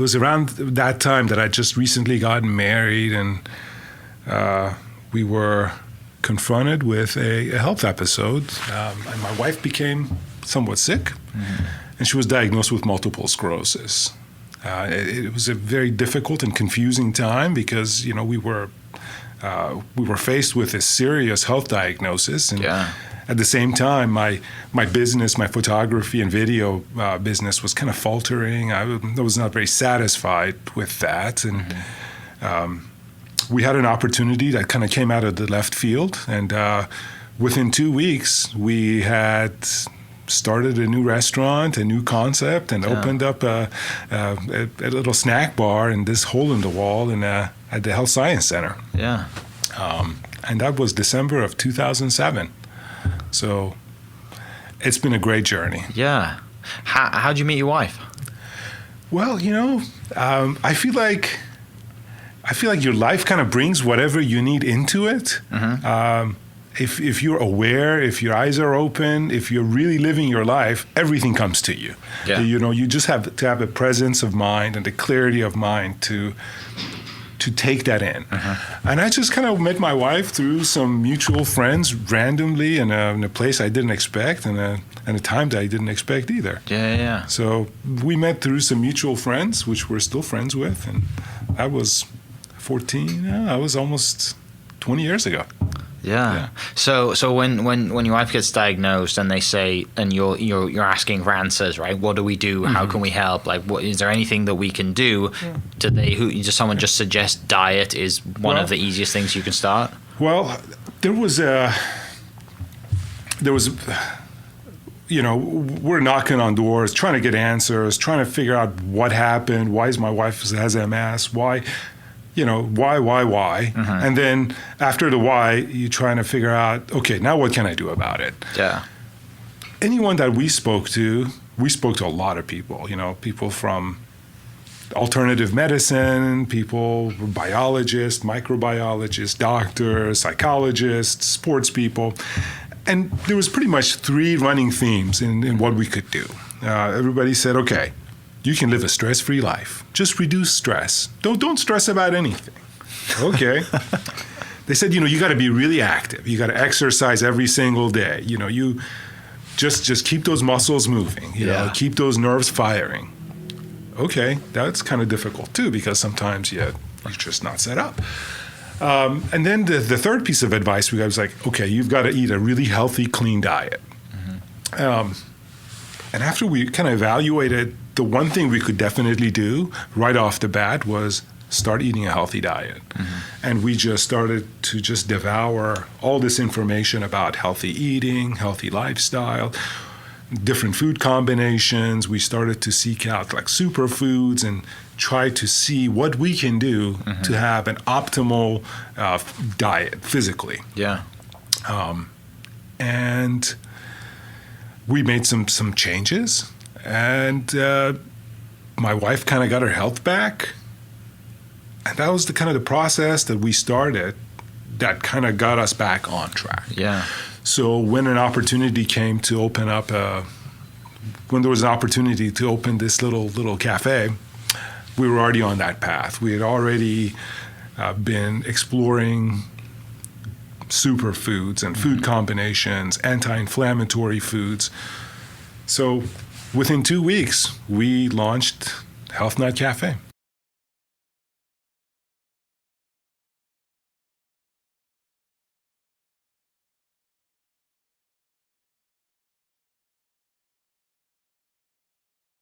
was around that time that I just recently gotten married, and we were confronted with a health episode, and my wife became somewhat sick, and she was diagnosed with multiple sclerosis. It was a very difficult and confusing time because we were faced with a serious health diagnosis, and at the same time, my business, my photography and video business was kind of faltering. I was not very satisfied with that, and we had an opportunity that kind of came out of the left field, and within 2 weeks, we had started a new restaurant, a new concept, and opened up a little snack bar in this hole in the wall at the Health Science Center. Yeah. And that was December of 2007. So it's been a great journey. Yeah. How'd you meet your wife? Well, I feel like your life kind of brings whatever you need into it. If you're aware, if your eyes are open, if you're really living your life, everything comes to you. Yeah. You just have to have a presence of mind and the clarity of mind to take that in. And I just kind of met my wife through some mutual friends randomly in a place I didn't expect, and a time that I didn't expect either. Yeah. So we met through some mutual friends, which we're still friends with, and that was 14. I was almost 20 years ago. Yeah. So when your wife gets diagnosed and they say, and you're asking for answers, right? What do we do? How can we help? Like, what is there anything that we can do? Does someone just suggest diet is one of the easiest things you can start? Well, there was we're knocking on doors, trying to get answers, trying to figure out what happened. Why is my wife has MS? Why? Why? And then after the why, you're trying to figure out, okay, now what can I do about it? Yeah. Anyone that we spoke to a lot of people, people from alternative medicine, people, biologists, microbiologists, doctors, psychologists, sports people. And there was pretty much 3 running themes in what we could do. Everybody said, okay, you can live a stress-free life. Just reduce stress. Don't stress about anything. Okay. They said, you got to be really active. You got to exercise every single day. You just keep those muscles moving. Keep those nerves firing. Okay, that's kind of difficult too because sometimes you're just not set up. And then the third piece of advice we got was like, okay, you've got to eat a really healthy, clean diet. And after we kind of evaluated, the one thing we could definitely do right off the bat was start eating a healthy diet. And we just started to just devour all this information about healthy eating, healthy lifestyle, different food combinations. We started to seek out like superfoods and try to see what we can do to have an optimal diet physically. Yeah. And we made some changes, and my wife kind of got her health back. And that was the kind of the process that we started that kind of got us back on track. Yeah. So when an opportunity came to open up, when there was an opportunity to open this little cafe, we were already on that path. We had already been exploring superfoods and food combinations, anti-inflammatory foods. So within 2 weeks, we launched Health Nut Cafe.